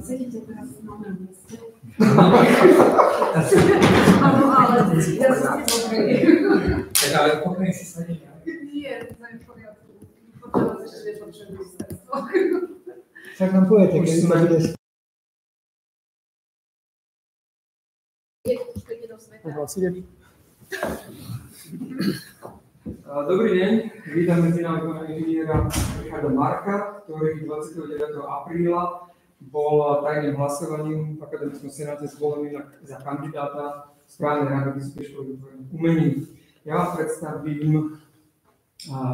sedíte teraz na mojom mieste. Ale ja som tak ale pokojne si sedí. Nie, to je v poriadku. Potom vás ešte niečo ministerstvo. Však nám poviete, keď sa bude... Dobrý deň, vítam medzi nami pána inžiniera Richarda Marka, ktorý 29. apríla bol tajným hlasovaním v Akademickom senáte zvolený za kandidáta správnej rady Vysokej školy výtvarných umení. Ja vám predstavím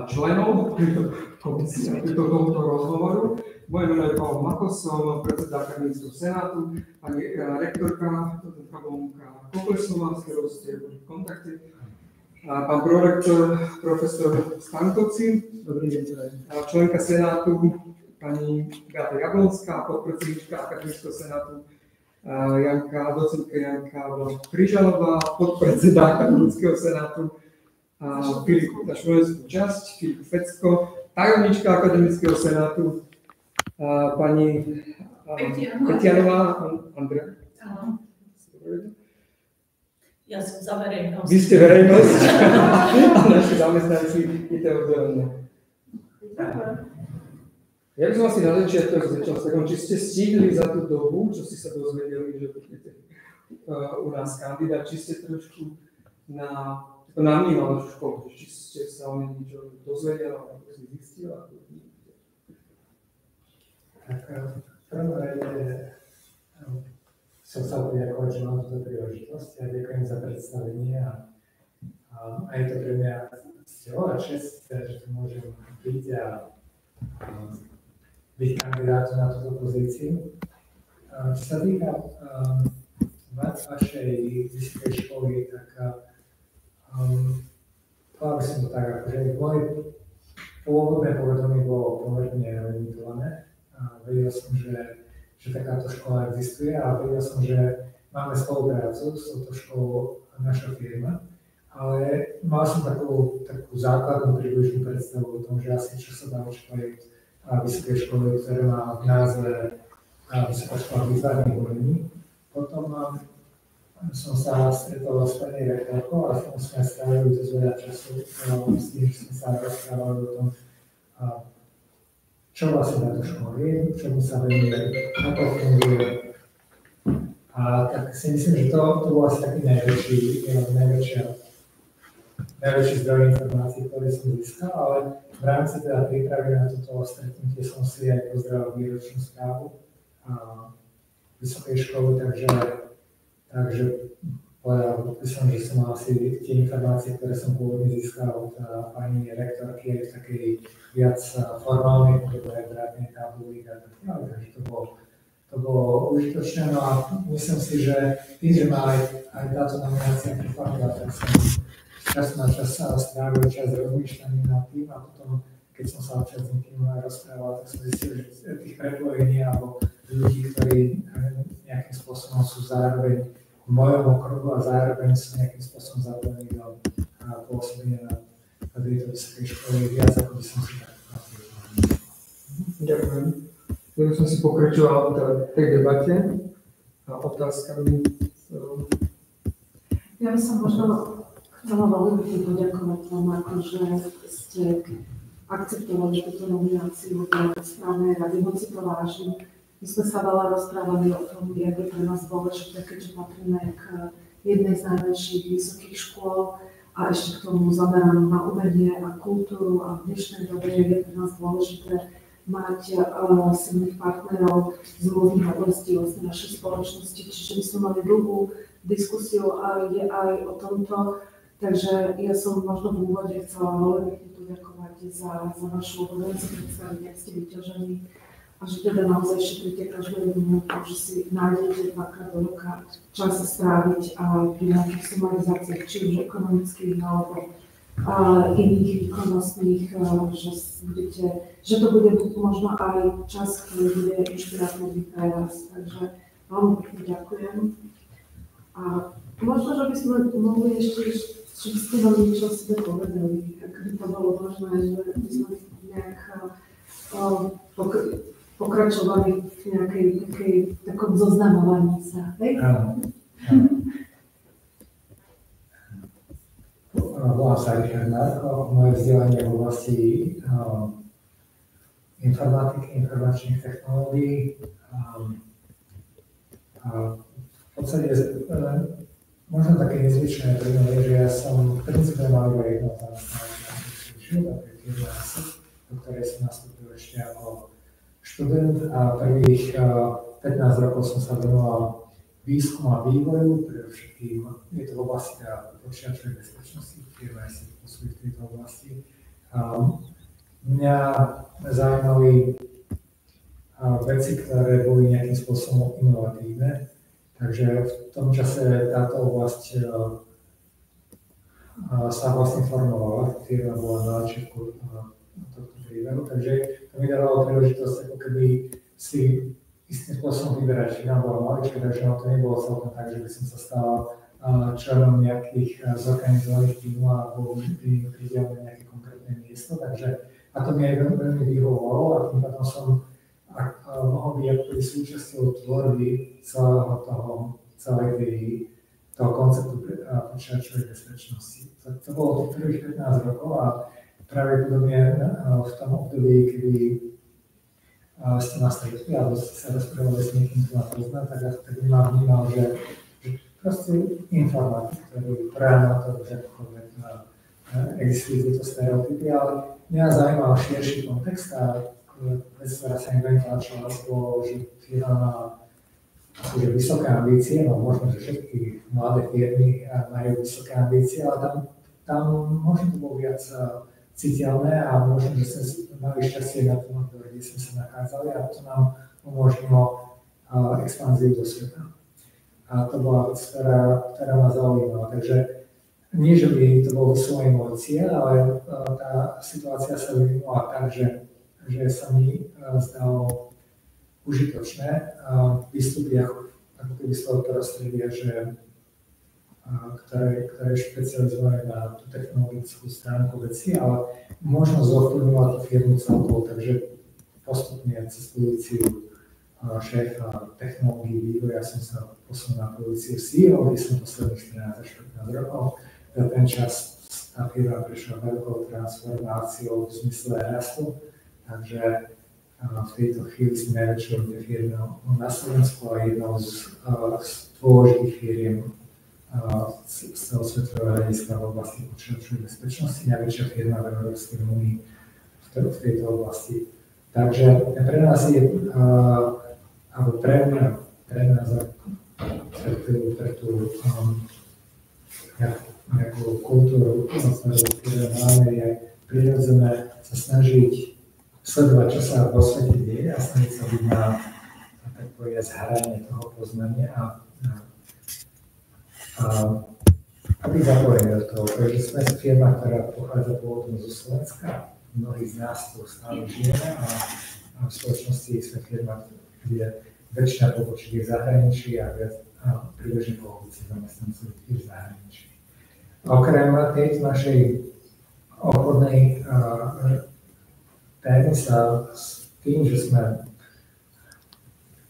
členov tohto rozhovoru. Moje meno je Pavel Mako, som predseda Akademického senátu, pani rektorka Kabonka Koklesová, s ktorou ste boli v kontakte, pán prorektor, profesor Stankovci, dobrý deň, členka senátu, pani Beata Jablonská, podpredsednička Akademického senátu, docentka Janka Kryžalová, podpredseda Akademického senátu, Filip na švojenskú časť, Filip Fecko, tajomnička Akademického senátu, pani Petianová, Andrea. Ja som za verejnosť. Vy ste verejnosť a naši zamestnanci IT oddelenia. Ja by som asi na začiatok začal s takom, či ste stihli za tú dobu, čo ste sa dozvedeli, že budete u nás kandidát, či ste trošku navnímali tú školu, či ste sa o nej niečo dozvedeli, alebo si zistili. Tak v prvom rade som sa poďakovať, že mám túto príležitosť a ďakujem za predstavenie a je to pre mňa veľa čest, že tu môžem byť a byť kandidátom na túto pozíciu. Čo sa týka vašej vysokej školy, tak povedal by som to tak, že moje pôvodné povedomie bolo pomerne limitované. Vedel som, že takáto škola existuje a vedel som, že máme spoluprácu s touto školou naša firma, ale mal som takú základnú približnú predstavu o tom, že asi čo sa dá očakávať vysokej školy, ktorá má v názve Vysoká škola výtvarných umení. Potom som sa stretol s pani rektorkou a potom sme strávili dosť veľa času s tým, že sme sa rozprávali o tom, čo vlastne táto škola je, čomu sa venuje, ako funguje. A tak si myslím, že to bol asi taký najväčší zdroj informácií, ktoré som získal, ale v rámci teda prípravy na toto stretnutie som si aj pozdravil výročnú správu vysokej školy, takže povedal by som, že som mal asi tie informácie, ktoré som pôvodne získal od pani rektorky aj v takej viac formálnej podobe, vrátnej tabulík a tak ďalej, takže to bolo užitočné. No a myslím si, že tým, že ma aj táto nominácia pripájala, tak som čas na čas strávil čas rozmýšľaním nad tým a potom, keď som sa občas s niekým rozprával, tak som zistil, že tých prepojení alebo ľudí, ktorí nejakým spôsobom sú zároveň v mojom okruhu a zároveň sú nejakým spôsobom zapojení do pôsobenia na tejto vysokej škole viac, ako by som si tak predstavoval. Ďakujem. Ja by som si pokračoval v tej debate a otázkami. Ja by som možno chcela veľmi poďakovať vám, že ste akceptovali túto nomináciu do správnej rady, hoci to vážim. My sme sa veľa rozprávali o tom, jak je pre nás dôležité, keďže patríme k jednej z najväčších vysokých škôl a ešte k tomu zameranú na umenie a kultúru a v dnešnej dobe je pre nás dôležité mať silných partnerov z rôznych oblastí vlastne našej spoločnosti. Čiže my sme mali dlhú diskusiu aj o tomto, takže ja som možno v úvode chcela veľmi poďakovať za vašu odhodlanie predstaviť, jak ste vyťažení. A že teda naozaj šetrite každú minútu, že si nájdete dvakrát do roka čas stráviť pri nejakých sumarizáciách, či už ekonomických alebo iných výkonnostných, že to bude možno aj čas, ktorý bude inšpiratívny pre vás. Takže veľmi pekne ďakujem. A možno, že by sme mohli ešte, že by ste nám niečo o sebe povedali, ak by to bolo možné, že by sme nejak pokračovali v nejakej takom zoznamovaní sa. Hej? Áno. Volám sa Richard Marko, moje vzdelanie v oblasti informatiky, informačných technológií. V podstate možno také nezvyčné pre mňa je, že ja som v princípe mal iba jedno zamestnanie, do ktorej som nastúpil ešte ako študent a prvých 15 rokov som sa venoval výskumu a vývoju, predovšetkým je to v oblasti počítačovej bezpečnosti, firma si posúdi v tejto oblasti. Mňa zaujímali veci, ktoré boli nejakým spôsobom inovatívne, takže v tom čase táto oblasť sa vlastne formovala, firma bola na začiatku tohto príbehu, takže to mi dávalo príležitosť ako keby si istým spôsobom vyberať, či nám bola malička, takže to nebolo celkom tak, že by som sa stal členom nejakých zorganizovaných tímov a bol pridelené nejaké konkrétne miesto, takže a to mi aj veľmi vyhovovalo a tým potom som mohol byť ako súčasťou tvorby toho konceptu počítačovej bezpečnosti. To bolo tých prvých 15 rokov a pravdepodobne v tom období, kedy ste ma stretli alebo ste sa rozprávali s niekým, kto ma pozná, tak by ma vnímal, že proste informatik, ktorý programátor, že akokoľvek existujú tieto stereotypy, ale mňa zaujímal širší kontext a vec, ktorá sa mi veľmi páčila, bolo, že firma má akože vysoké ambície, no možno, že všetky mladé firmy majú vysoké ambície, ale tam možno to bolo viac citeľné a možno, že sme mali šťastie na tom, kde sme sa nachádzali a to nám umožnilo expanziu do sveta. A to bola vec, ktorá ma zaujímala. Takže nie, že by to bol vyslovene môj cieľ, ale tá situácia sa vyvinula tak, že sa mi zdalo užitočné vystúpiť ako keby z toho prostredia, ktoré je špecializované na tú technologickú stránku veci, ale možno zovplyvňovať tú firmu celkovo, takže postupne cez pozíciu šéfa technológií vývoja som sa posunul na pozíciu CEO, kde som posledných 14 až 15 rokov. Za ten čas tá firma prešla veľkou transformáciou v zmysle rastu, takže v tejto chvíli sme najväčšou firmou na Slovensku a jednou z dôležitých firiem z celosvetového hľadiska v oblasti počítačovej bezpečnosti, najväčšia firma v Európskej únii v tejto oblasti. Takže pre nás je, alebo pre mňa pre tú nejakú kultúru, ktorú máme, je prirodzené sa snažiť sledovať, čo sa vo svete deje a snažiť sa byť na tak povedať hranie toho poznania a byť zapojený do toho, pretože sme firma, ktorá pochádza pôvodom zo Slovenska, mnohí z nás tu stále žijeme a v spoločnosti sme firma, kde väčšina pobočiek je v zahraničí a približne polovici zamestnancov je v zahraničí. Okrem tejto našej obchodnej témy sa s tým, že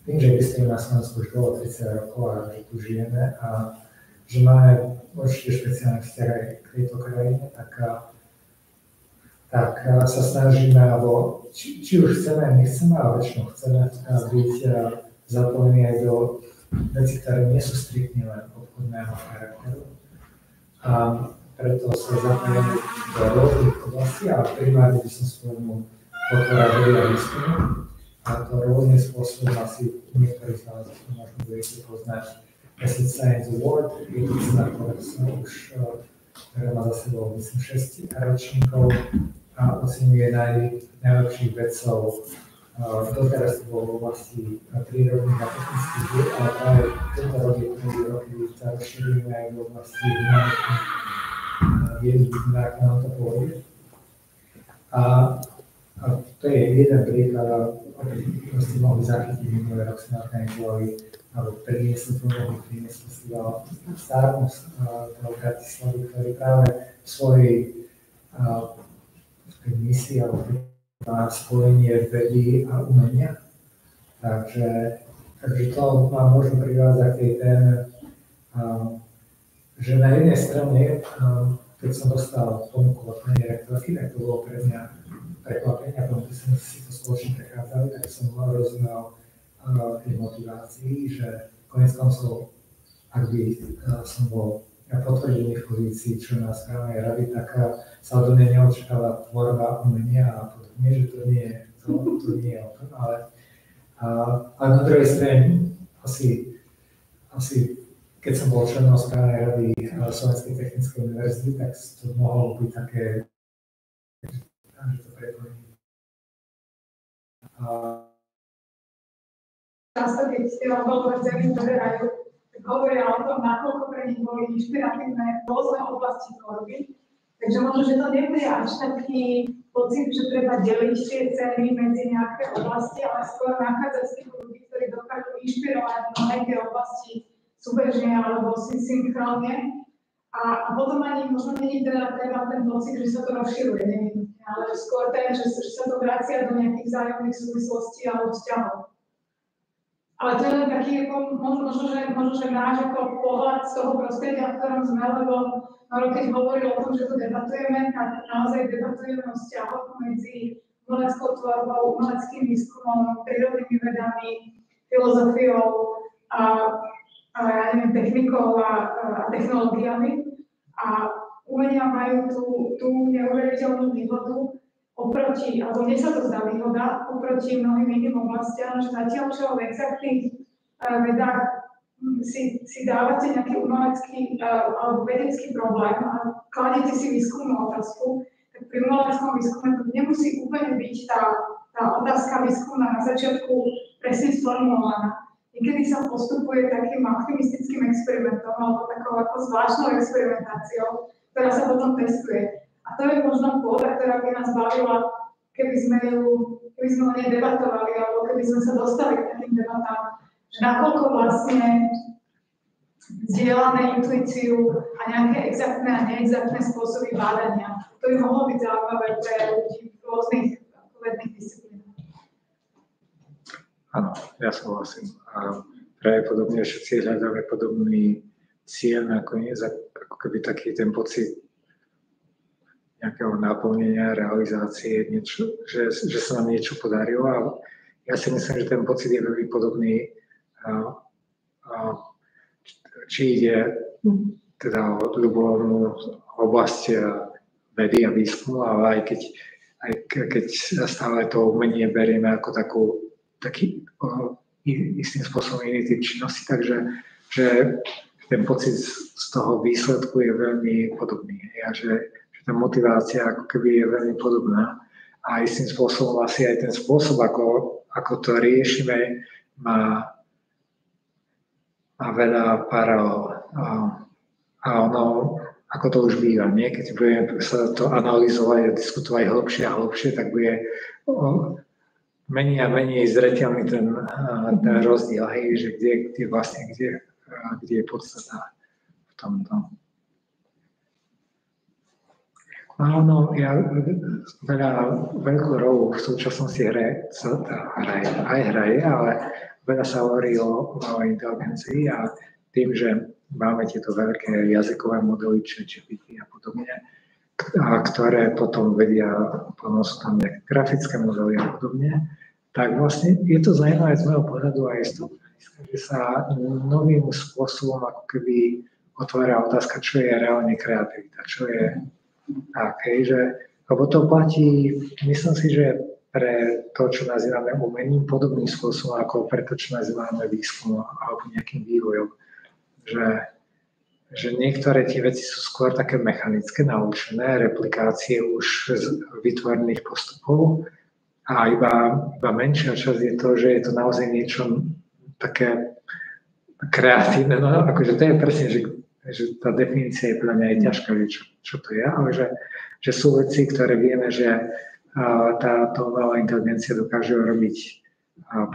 existujeme na Slovensku už dlho 30 rokov a že tu žijeme a že máme určite špeciálny vzťah aj k tejto krajine, tak sa snažíme, alebo či už chceme, nechceme, ale väčšinou chceme byť zapojení aj do vecí, ktoré nie sú striktne len obchodného charakteru. A preto sa zapojíme do rôznych oblastí, ale primárne by som spomenul podpora vedy a výskumu. A to rôznym spôsobom asi niektorí z nás možno budete poznať Asset Science Award, je to cena, ktorá má za sebou, myslím, 6 ročníkov a oceňuje najlepších vedcov. Doteraz to bolo v oblasti prírodných a technických vied, ale práve tento rok je prvý rok, kedy sa rozšírime aj v oblasti humanitných vied, ak nám to pôjde. A to je jeden príklad, ktorý ste mohli zachytiť minulý rok, sme organizovali alebo priniesli festival Starmus do Bratislavy, ktorý práve v svojej misii alebo má spojenie vedy a umenia Takže to ma možno privádza k tej téme, že na jednej strane, keď som dostal ponuku od pani rektorky, tak to bolo pre mňa prekvapenie, a potom, keď sme si to spoločne prechádzali, tak som rozumel tej motivácii, že konec koncov, ak by som bol potvrdený v pozícii člena správnej rady, tak sa do nej neočakáva tvorba umenia a podobne, že to nie je o tom, ale na druhej strane asi keď som bol členom správnej rady Slovenskej technickej univerzity, tak to mohlo byť také, že to prepojenie. Často, keď ste hovorili, že mi pozerajú, tak hovoria o tom, nakoľko pre nich boli inšpiratívne rôzne oblasti tvorby. Takže možno, že to nebude až taký pocit, že treba deliť tie ceny medzi nejaké oblasti, ale skôr nachádzať tých ľudí, ktorí dokážu inšpirovať mnohé tie oblasti súbežne alebo synchronne. A potom ani možno nie je teda ten pocit, že sa to rozširuje, nevinutne, ale skôr ten, že sa to vracia do nejakých vzájomných súvislostí alebo vzťahov. Ale to je len taký, možno, že náš ako pohľad z toho prostredia, v ktorom sme, lebo keď hovoril o tom, že tu debatujeme, tak naozaj debatujeme o vzťahoch medzi umeleckou tvorbou, umeleckým výskumom, prírodnými vedami, filozofiou technikou a technológiami. A umenia majú tú neuveriteľnú výhodu oproti, alebo mne sa to zdá výhoda, oproti mnohým iným oblastiam, že zatiaľ čo v exaktných vedách si dávate nejaký umelecký alebo vedecký problém a kladete si výskumnú otázku, tak pri umeleckom výskume to nemusí úplne byť tá otázka výskumná na začiatku presne sformulovaná. Niekedy sa postupuje takým alchemistickým experimentom alebo takou ako zvláštnou experimentáciou, ktorá sa potom testuje. A to je možno pôda, ktorá by nás bavila, keby sme o nej debatovali, alebo keby sme sa dostali k takým debatám, že nakoľko vlastne zdieľame intuíciu a nejaké exaktné a neexaktné spôsoby bádania. To by mohlo byť zaujímavé pre ľudí v rôznych vedných disciplínach. Áno, ja súhlasím. A pravdepodobne všetci hľadáme podobný cieľ nakoniec, ako keby taký ten pocit nejakého naplnenia, realizácie, niečo, že sa nám niečo podarilo. A ja si myslím, že ten pocit je veľmi podobný, či ide teda o ľubovolnú oblasť vedy a výskumu, ale aj keď stále to umenie berieme ako taký istým spôsobom iný typ činnosti, takže že ten pocit z toho výsledku je veľmi podobný. Že tá motivácia ako keby je veľmi podobná a istým spôsobom asi aj ten spôsob, ako to riešime, má veľa paralel. A ono, ako to už býva, nie? Keď budeme sa to analyzovať a diskutovať hlbšie a hlbšie, tak bude menej a menej zreteľný ten rozdiel, hej, že kde je podstata v tomto. Áno, veľkú rolu v súčasnosti hraje, ale veľa sa hovorí o umelej inteligencii a tým, že máme tieto veľké jazykové modely, ChatGPT a podobne, ktoré potom vedia, sú tam nejaké grafické modely a podobne, tak vlastne je to zaujímavé z môjho pohľadu aj z toho, že sa novým spôsobom ako keby otvára otázka, čo je reálne kreativita, čo je lebo to platí, myslím si, že pre to, čo nazývame umením, podobným spôsobom ako pre to, čo nazývame výskumom alebo nejakým vývojom. Že niektoré tie veci sú skôr také mechanické, naučené, replikácie už z vytvorených postupov a iba menšia časť je to, že je to naozaj niečo také kreatívne. No akože to je presne, že tá definícia je pre mňa aj ťažká, čo to je, ale že sú veci, ktoré vieme, že táto umelá inteligencia dokáže robiť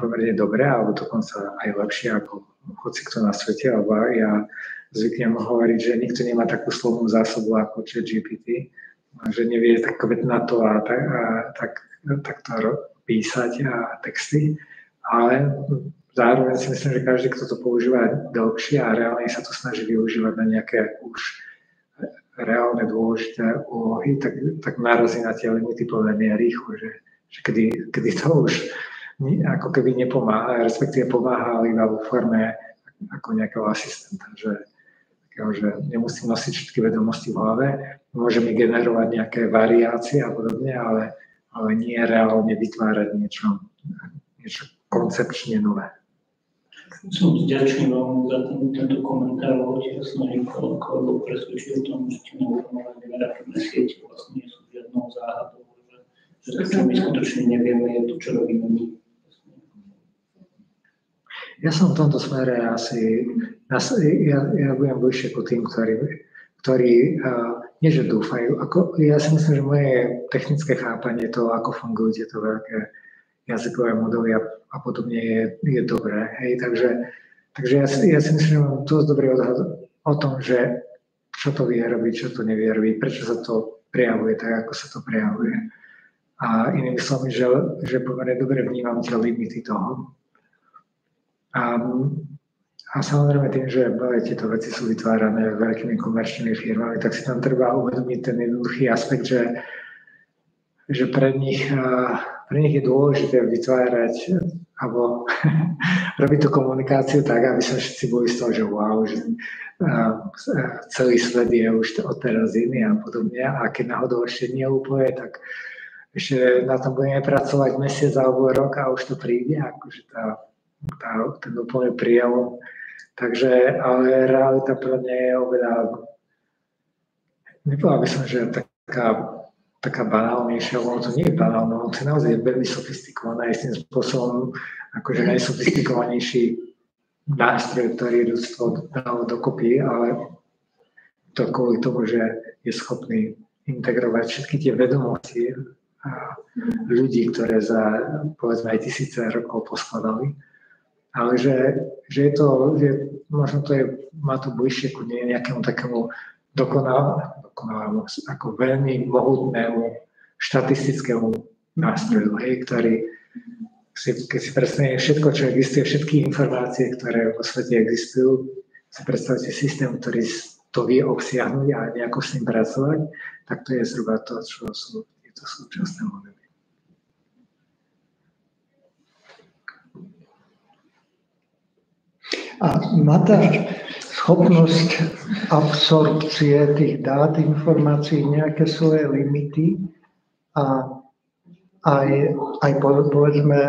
pomerne dobre, alebo dokonca aj lepšie ako hocikto na svete, lebo ja zvyknem hovoriť, že nikto nemá takú slovnú zásobu ako ChatGPT, že nevie tak na to a takto písať texty, ale zároveň si myslím, že každý, kto to používa dlhšie a reálne sa to snaží využívať na nejaké už reálne dôležité úlohy, tak narazí na tie limity pomerne rýchlo, že kedy to už ako keby nepomáha, respektíve pomáha iba vo forme ako nejakého asistenta, že nemusím nosiť všetky vedomosti v hlave, môže mi generovať nejaké variácie a podobne, ale nie reálne vytvárať niečo koncepčne nové. Som vďačný vám za tento komentár, lebo tiež snažím kolegov presvedčiť o tom, že tie neurónové generatívne siete vlastne nie sú žiadnou záhadou, že to, čo my skutočne nevieme, je to, čo robíme my. Ja som v tomto smere ja budem bližšie ku tým, ktorí nie že dúfajú. Ja si myslím, že moje technické chápanie toho, ako fungujú tieto veľké jazykové modely a podobne je dobré. Hej? Takže ja si myslím, že mám dosť dobrý odhad o tom, že čo to vie robiť, čo to nevie robiť, prečo sa to prejavuje tak, ako sa to prejavuje. A inými slovami, že pomerne dobre vnímam tie limity toho. A samozrejme tým, že tieto veci sú vytvárané veľkými komerčnými firmami, tak si tam treba uvedomiť ten jednoduchý aspekt, že pre nich je dôležité vytvárať alebo robiť tú komunikáciu tak, aby sa všetci boli z toho, že wow, že celý svet je už odteraz iný a podobne. A keď náhodou ešte nie úplne, tak ešte na tom budeme pracovať mesiac alebo rok a už to príde, akože ten úplný prielom. Takže, ale realita pre mňa je oveľa, nepovedal by som, že taká banálnejšia, lebo to nie je banálne, to je naozaj veľmi sofistikované, istým spôsobom akože najsofistikovanejší nástroj, ktorý ľudstvo dalo dokopy, ale to kvôli tomu, že je schopný integrovať všetky tie vedomosti ľudí, ktoré za povedzme aj tisíce rokov poskladali. Ale že je to, že možno to má to bližšie ku nejakému takému dokonalému, ako veľmi mohutnému štatistickému nástroju, ktorý, keď si predstavíme všetko, čo existuje, všetky informácie, ktoré vo svete existujú, si predstavte systém, ktorý to vie obsiahnuť a nejako s ním pracovať, tak to je zhruba to, čo sú tieto súčasné modely. A má tá schopnosť absorpcie tých dát, informácií, nejaké svoje limity a aj povedzme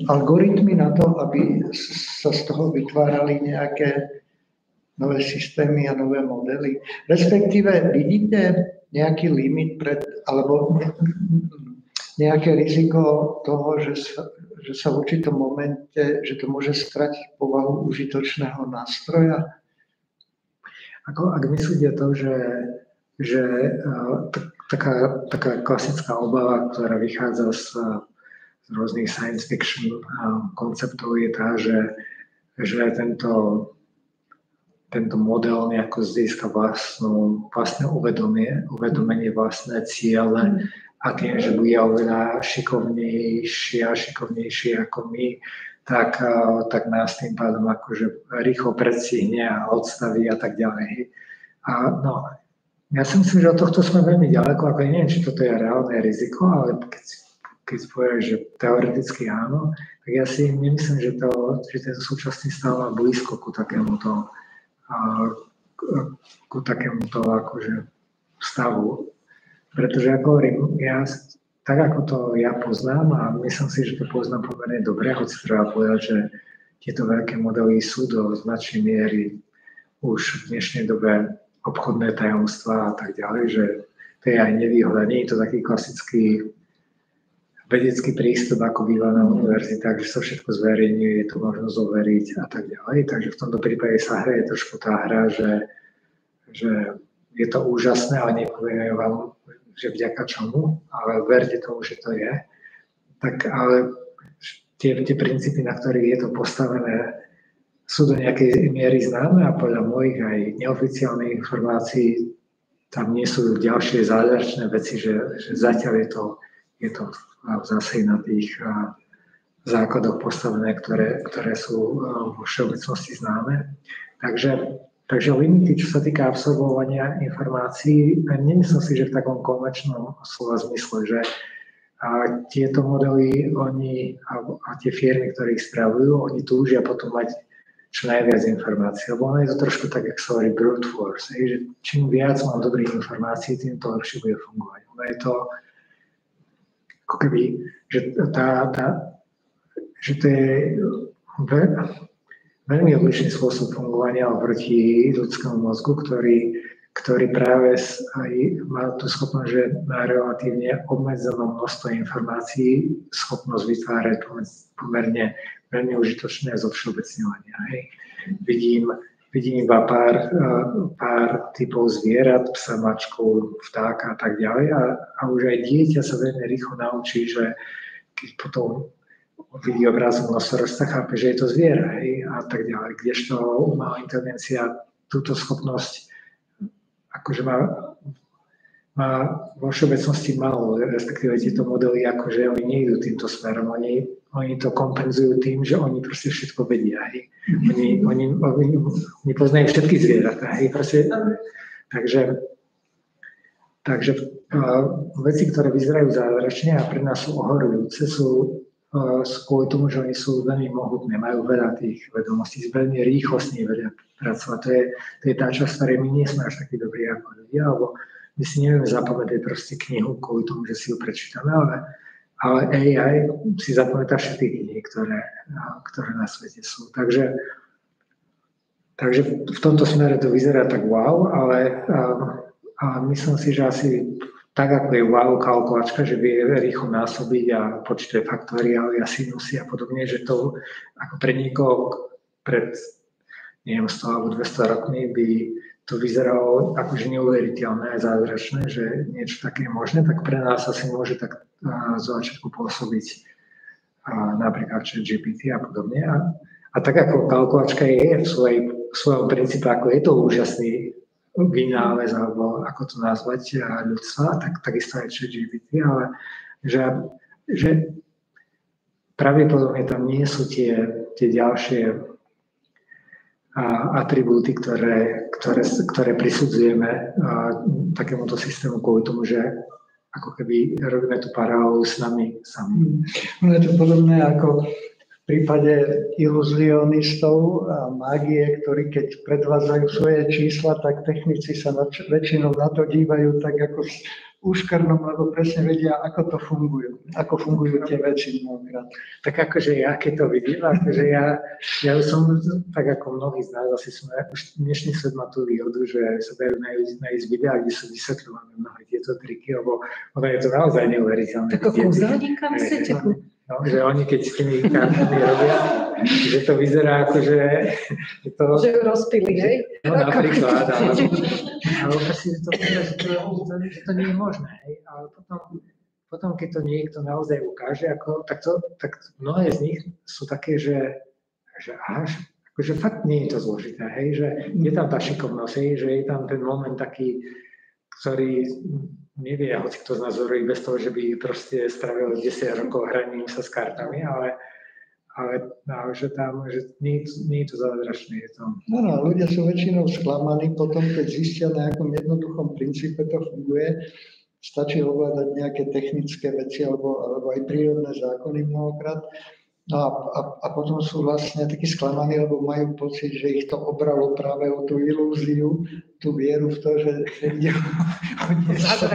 algoritmy na to, aby sa z toho vytvárali nejaké nové systémy a nové modely. Respektíve vidíte nejaký limit alebo nejaké riziko toho, že sa v určitom momente, že to môže stratiť povahu užitočného nástroja? Ak myslíte to, že taká klasická obava, ktorá vychádza z rôznych science fiction konceptov, je tá, že tento model nejako získa vlastné uvedomenie, vlastné ciele, a tým, že bude oveľa šikovnejší ako my, tak nás tým pádom akože rýchlo predstihne a odstaví a tak ďalej. A no, ja si myslím, že od tohto sme veľmi ďaleko, ako neviem, či toto je reálne riziko, ale keď povieš, že teoreticky áno, tak ja si nemyslím, že ten súčasný stav má blízko ku takémuto akože stavu. Pretože ako hovorím, tak ako to ja poznám a myslím si, že to poznám pomerne dobre, hoci treba povedať, že tieto veľké modely sú do značnej miery už v dnešnej dobe obchodné tajomstvá a tak ďalej, že to je aj nevýhoda. Nie je to taký klasický vedecký prístup, ako býva na univerzitách, že sa všetko zverejňuje, je to možno overiť a tak ďalej. Takže v tomto prípade sa hraje trošku tá hra, že je to úžasné, ale nepovieme vám, že vďaka čomu, ale verte tomu, že to je. Tak ale tie princípy, na ktorých je to postavené, sú do nejakej miery známe a podľa mojich aj neoficiálnych informácií tam nie sú ďalšie zázračné veci, že zatiaľ je to zase na tých základoch postavené, ktoré sú vo všeobecnosti známe. Takže limity, čo sa týka absorbovania informácií, nemyslím si, že v takom konvenčnom slova zmysle, že tieto modely a tie firmy, ktoré ich spravujú, oni túžia potom mať čo najviac informácií. Lebo ono je to trošku tak, ako sa hovorí brute force, že čím viac mám dobrých informácií, tým to lepšie bude fungovať. Ono je to ako keby, že to je veľmi odlišný spôsob fungovania oproti ľudskému mozgu, ktorý práve aj má tú schopnosť, že má relatívne obmedzené množstvo informácií, schopnosť vytvárať pomerne veľmi užitočné zovšeobecňovania. Vidím iba pár typov zvierat, psa, mačku, vtáka a tak ďalej a už aj dieťa sa veľmi rýchlo naučí, že keď potom vidí obraz nosorožca, chápe, že je to zviera a tak ďalej. Kdežto umelá inteligencia túto schopnosť akože má vo všeobecnosti málo, respektíve tieto modely, akože oni nejdú týmto smerom, oni to kompenzujú tým, že oni proste všetko vedia. Oni poznajú všetky zvieratá. Takže veci, ktoré vyzerajú zázračne a pre nás sú ohorujúce, sú kvôli tomu, že oni sú veľmi mohutné, majú veľa tých vedomostí, veľmi rýchlo s nimi vedia pracovať. To je tá časť, ktorej my nie sme až takí dobrí ako ľudia, alebo my si nevieme zapamätať proste knihu kvôli tomu, že si ju prečítame, ale AI si zapamätá všetky knihy, ktoré na svete sú. Takže v tomto smere to vyzerá tak wow, ale myslím si, že asi tak ako je wow kalkulačka, že vie rýchlo násobiť a počítať faktoriály a sinusy a podobne, že to ako pre niekoho pred 100 alebo 200 rokmi by to vyzeralo akože neuveriteľné a zázračné, že niečo také je možné, tak pre nás asi môže tak z začiatku pôsobiť napríklad ChatGPT a podobne. A tak ako kalkulačka je v svojom princípe, ako je to úžasný vynález, alebo ako to nazvať ľudstva, tak takisto aj ChatGPT, ale že pravdepodobne tam nie sú tie ďalšie atribúty, ktoré prisudzujeme takémuto systému kvôli tomu, že ako keby robíme tú paralelu s nami sami. No je to podobné ako v prípade iluzionistov a mágie, ktorí keď predvádzajú svoje čísla, tak technici sa väčšinou na to dívajú tak ako s úškarnom, lebo presne vedia, ako fungujú tie veci mnohokrát. Tak akože ja, keď to vidím, akože ja už som, tak ako mnohí z nás, asi som, už dnešný svet má tú výhodu, že sa dajú nájsť videá, kde sú vysvetľované mnohé tieto triky, lebo ono je to naozaj neuveriteľné. Tako kúzelníka myslíte? No, že oni keď s tými kartami robia, že to vyzerá ako, že to... Že ju rozpili, hej? No napríklad, ale proste, že to nie je možné, hej? Ale potom, keď to niekto naozaj ukáže, tak mnohé z nich sú také, že akože fakt nie je to zložité, hej? Že je tam tá šikovnosť, hej? Že je tam ten moment taký, ktorý nevie, hoci kto z nás hovorí bez toho, že by proste spravil 10 rokov hraním sa s kartami, ale že nie je to zázračné. No, ľudia sú väčšinou sklamaní potom, keď zistia, na akom jednoduchom princípe to funguje. Stačí ovládať nejaké technické veci alebo aj prírodné zákony mnohokrát. No a potom sú vlastne takí sklamaní, lebo majú pocit, že ich to obralo práve o tú ilúziu, tú vieru v to, že ide o niečo.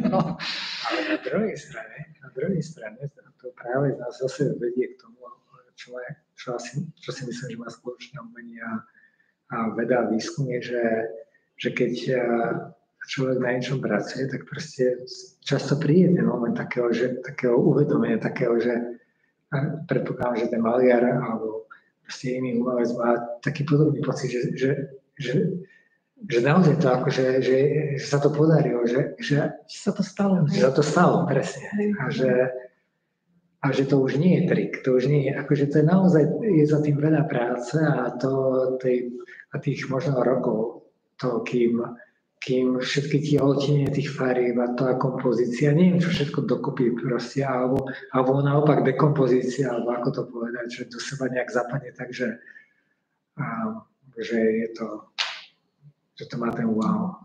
No, ale na druhej strane to práve nás zase vedie k tomu, čo si myslím, že má spoločné umenie a veda a výskum je, že keď človek na niečom pracuje, tak proste často príde ten moment takého uvedomenia, takého, že predpokladám, že ten maliar alebo proste iný umelec má taký podobný pocit, že naozaj to akože, že sa to podarilo, že sa to stalo. Že sa to stalo, presne. A že to už nie je trik, to už nie je, akože to je naozaj, je za tým veľa práce a tých možno rokov, to kým kým všetky tehotenie tých farieb a tá kompozícia, neviem čo všetko dokopy proste, alebo naopak dekompozícia, alebo ako to povedať, že do seba nejak zapadne, takže že je to, že to má ten wow.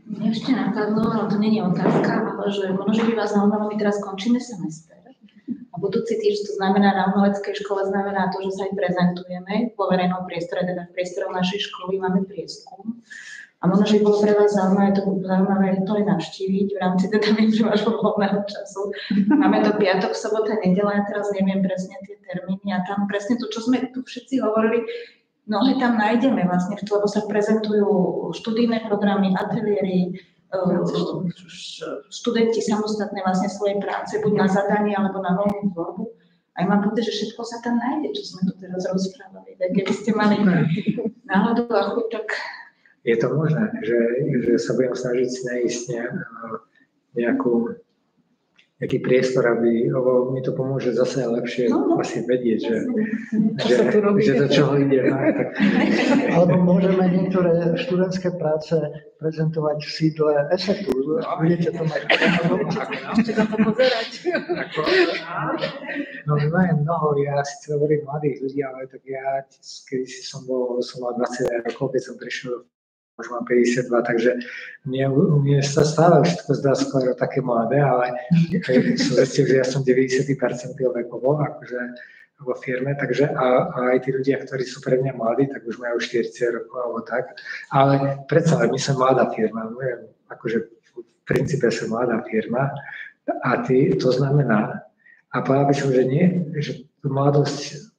Mňa ešte napadlo, ale to nie je otázka, ale že možno, že by vás zaujímalo, my teraz končíme semester. A budúci týždeň, to znamená na umeleckej škole, znamená to, že sa aj prezentujeme vo verejnom priestore, teda v priestore našej školy máme prieskum. A možno, že by bolo pre vás zaujímavé to aj navštíviť v rámci teda vášho voľného času. Máme to piatok, sobota, nedeľa, ja teraz neviem presne tie termíny a tam presne to, čo sme tu všetci hovorili, no, že tam nájdeme vlastne, lebo sa prezentujú študijné programy, ateliéry, študenti samostatné vlastne svoje práce, buď na zadanie, alebo na voľnú tvorbu. A ja mám pocit, že všetko sa tam nájde, čo sme tu teraz rozprávali. Tak keby ste mali náhodu a chuť, tak... Je to možné, že sa budem snažiť si nájsť nejaký priestor, lebo mi to pomôže zase lepšie asi vedieť, že do čoho ide. Alebo môžeme niektoré študentské práce prezentovať v sídle ESETu. Budete to mať. Ešte na to pozerať. No my máme mnoho, ja síce hovorím mladých ľudí, ale tak ja, keď som mal 20 rokov, keď som prišiel, už mám 52, takže mne sa stále všetko zdá skoro také mladé, ale zistil, že ja som 90% vekovo, akože vo firme, takže a aj tí ľudia, ktorí sú pre mňa mladí, tak už majú 40 rokov alebo tak, ale predsa my sme mladá firma, akože v princípe som mladá firma a to znamená, a povedal by som, že nie, že mladosť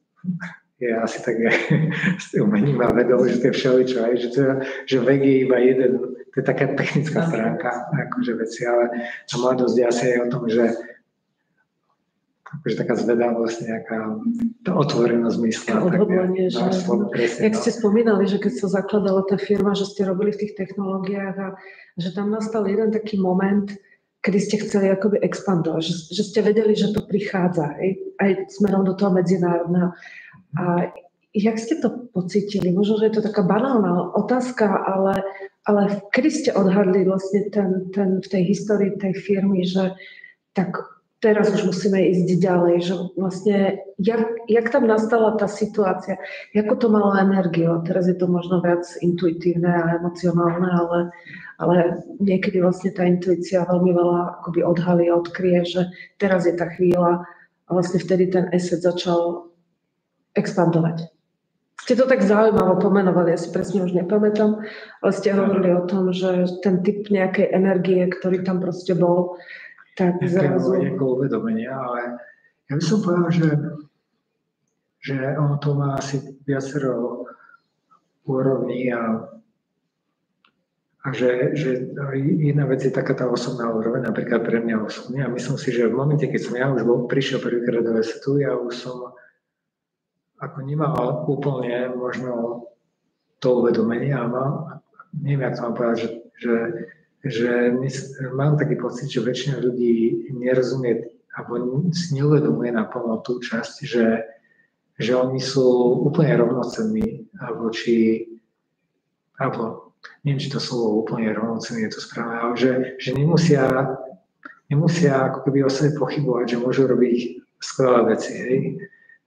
je asi tak s umením a vedou, že to je všeličo, že vek je iba jeden, to je taká technická stránka akože veci, ale tá mladosť je asi aj o tom, že akože taká zvedavosť, nejaká otvorenosť mysla. Odhodlanie, že... Jak ste spomínali, že keď sa zakladala tá firma, že ste robili v tých technológiách a že tam nastal jeden taký moment, kedy ste chceli akoby expandovať, že ste vedeli, že to prichádza, aj smerom do toho medzinárodného. A jak ste to pocítili? Možno, že je to taká banálna otázka, ale kedy ste odhadli vlastne ten v tej histórii tej firmy, že tak teraz už musíme ísť ďalej, že vlastne jak tam nastala tá situácia, ako to malo energiu, teraz je to možno viac intuitívne a emocionálne, ale niekedy vlastne tá intuícia veľmi veľa akoby odhalí a odkryje, že teraz je tá chvíľa a vlastne vtedy ten ESET začal expandovať. Ste to tak zaujímavo pomenovali, ja si presne už nepamätám, ale ste hovorili o tom, že ten typ nejakej energie, ktorý tam proste bol, tak zrazu... Nejakého uvedomenia, ale ja by som povedal, že ono to má asi viacero úrovní a že jedna vec je taká tá osobná úroveň, napríklad pre mňa osobne, a myslím si, že v momente, keď som ja už prišiel prvýkrát do ESETu, ja už som ako nemal úplne možno to uvedomenie a neviem, jak to mám povedať, že mám taký pocit, že väčšina ľudí nerozumie alebo si neuvedomuje naplno tú časť, že oni sú úplne rovnocenní, alebo neviem, či to slovo úplne rovnocenní je to správne, ale že nemusia ako keby o sebe pochybovať, že môžu robiť skvelé veci, hej.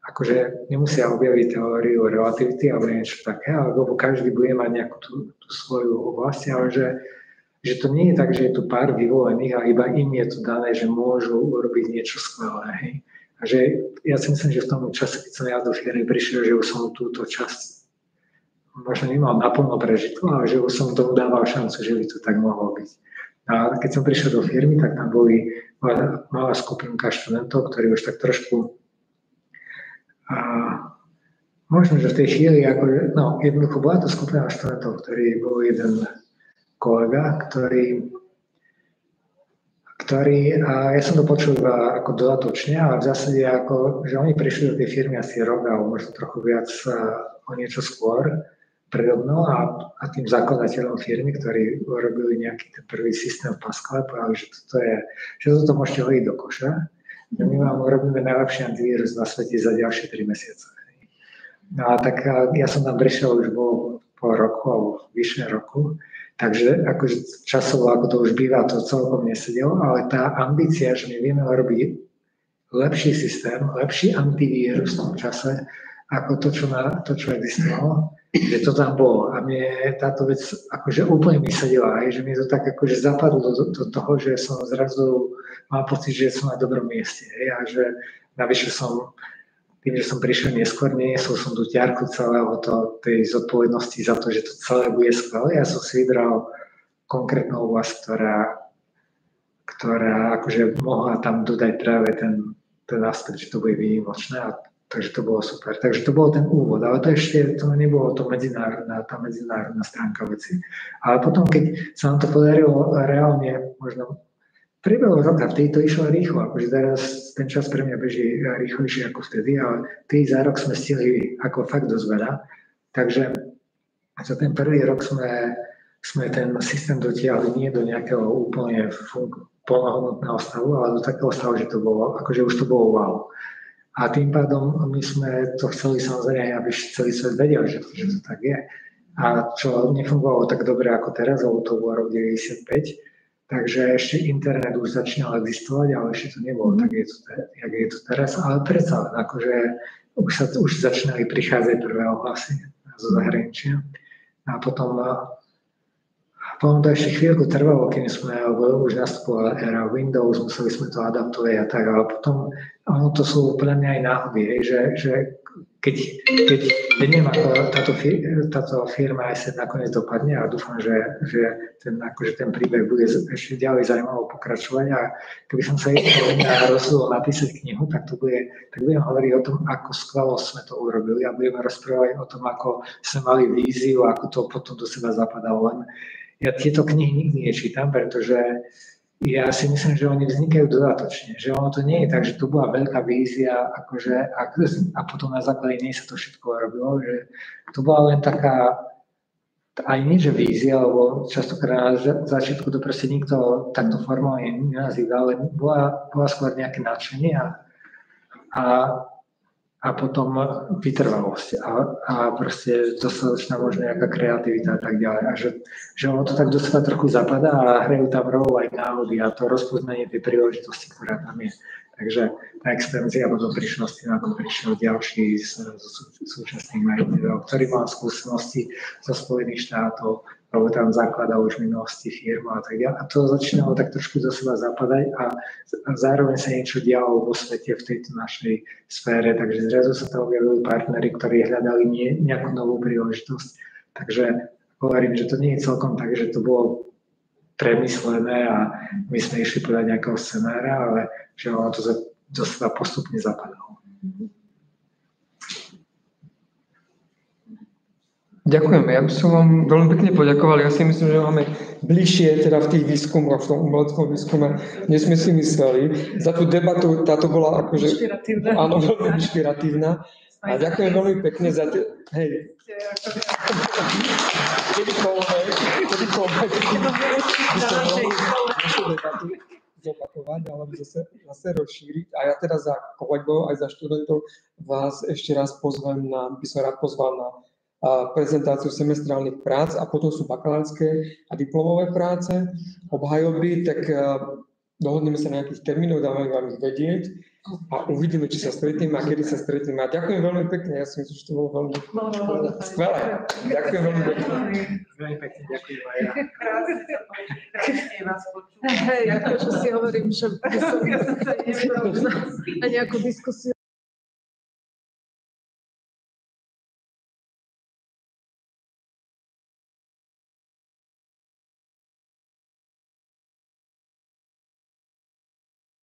Akože nemusia objaviť teóriu relativity alebo niečo také, alebo každý bude mať nejakú tú svoju oblasť, ale že to nie je tak, že je tu pár vyvolených a iba im je to dané, že môžu urobiť niečo skvelé. Hej. A že ja si myslím, že v tom čase, keď som ja do firmy prišiel, že už som túto časť možno nemal naplno prežitú, ale že už som tomu dával šancu, že by to tak mohlo byť. A keď som prišiel do firmy, tak tam boli malá skupinka študentov, ktorí už tak trošku a možno, že v tej chvíli, jednoducho bola to skupina študentov, ktorý bol jeden kolega, ktorý a ja som to počul iba ako dodatočne, ale v zásade že oni prišli do tej firmy asi rok, alebo možno trochu viac o niečo skôr predo mnou a tým zakladateľom firmy, ktorí robili nejaký ten prvý systém v Pascale, povedali, že toto môžete hodiť do koša. My vám urobíme najlepší antivírus na svete za ďalšie 3 mesiace. No a tak ja som tam prišiel, už bol pol roku alebo vyššie roku. Takže akože časovo, ako to už býva, to celkom nesedelo, ale tá ambícia, že my vieme robiť lepší systém, lepší antivírus v tom čase, ako to, čo existovalo, že to tam bolo. A mne táto vec akože úplne mi sedela, aj, že mi to tak akože zapadlo do toho, že som zrazu mal pocit, že som na dobrom mieste. A že navyše tým, že som prišiel neskôr, neniesol som tú ťarku celého tej zodpovednosti za to, že to celé bude skvelé. Ja som si vybral konkrétnu oblasť, ktorá akože mohla tam dodať práve ten aspekt, že to bude výnimočné. Takže to bolo super. Takže to bol ten úvod, ale to ešte to nebolo tá medzinárodná stránka veci. Ale potom, keď sa nám to podarilo reálne, možno priebehu roka, vtedy to išlo rýchlo, akože teraz ten čas pre mňa beží rýchlejšie ako vtedy, ale vtedy za rok sme stihli ako fakt dosť veľa. Takže za ten prvý rok sme ten systém dotiahli nie do nejakého úplne plnohodnotného stavu, ale do takého stavu, že to bolo, akože už to bolo wow. A tým pádom my sme to chceli samozrejme, aby celý svet vedel, že to tak je. A čo nefungovalo tak dobre ako teraz, lebo to bolo rok 95, takže ešte internet už začínal existovať, ale ešte to nebolo tak, jak je to teraz. Ale predsa len, akože už začínali prichádzať prvé ohlasy zo zahraničia. A potom to ešte chvíľku trvalo, kým už nastupovala éra Windows, museli sme to adaptovať a tak, ale potom to sú pre mňa aj náhody, že keď neviem, ako táto firma aj sa nakoniec dopadne a dúfam, že ten príbeh bude ešte ďalej zaujímavo pokračovať a keby som sa rozhodol napísať knihu, tak budem hovoriť o tom, ako skvelo sme to urobili a budeme rozprávať o tom, ako sme mali víziu a ako to potom do seba zapadalo. Len ja tieto knihy nikdy nečítam, pretože ja si myslím, že oni vznikajú dodatočne, že ono to nie je tak, že to bola veľká vízia akože, a potom na základe nej sa to všetko robilo, že to bola len taká, aj nie že vízia, lebo častokrát na začiatku to proste nikto takto formálne nenazýva, ale bola skôr nejaké nadšenie a potom vytrvalosť a proste dostatočná možno nejaká kreativita a tak ďalej. A že ono to tak do seba trochu zapadá a hrajú tam rolu aj náhody a to rozpoznanie tej príležitosti, ktorá tam je. Takže tá expanzia potom prišla s tým, ako prišiel ďalší z súčasných majiteľov, ktorý mal skúsenosti zo Spojených štátov, alebo tam zakladal už v minulosti firmu a tak ďalej. A to začínalo tak trošku do seba zapadať a zároveň sa niečo dialo vo svete v tejto našej sfére, takže zrazu sa tam objavili partneri, ktorí hľadali nejakú novú príležitosť. Takže hovorím, že to nie je celkom tak, že to bolo premyslené a my sme išli podľa nejakého scenára, ale že ono to do seba postupne zapadalo. Ďakujem. Ja by som vám veľmi pekne poďakoval. Ja si myslím, že máme bližšie teda v tých výskumoch, v tom umeleckom výskume, než sme si mysleli. Za tú debatu táto bola akože áno, veľmi inšpiratívna. A ďakujem veľmi pekne za tie... Hej. Kedykoľvek zopakovať, alebo zase rozšíriť. A ja teda za kolegov, aj za študentov vás ešte raz pozvem by som rád pozval na prezentáciu semestrálnych prác a potom sú bakalárske a diplomové práce, obhajoby, tak dohodneme sa na nejakých termínov, dáme vám ich vedieť a uvidíme, či sa stretneme a kedy sa stretneme. A ďakujem veľmi pekne, ja si myslím, že to bolo veľmi skvelé. Ďakujem veľmi pekne. Veľmi pekne, ďakujem aj ja. Krásne vás počuť. Hej, akože si hovorím, že by som na nejakú diskusiu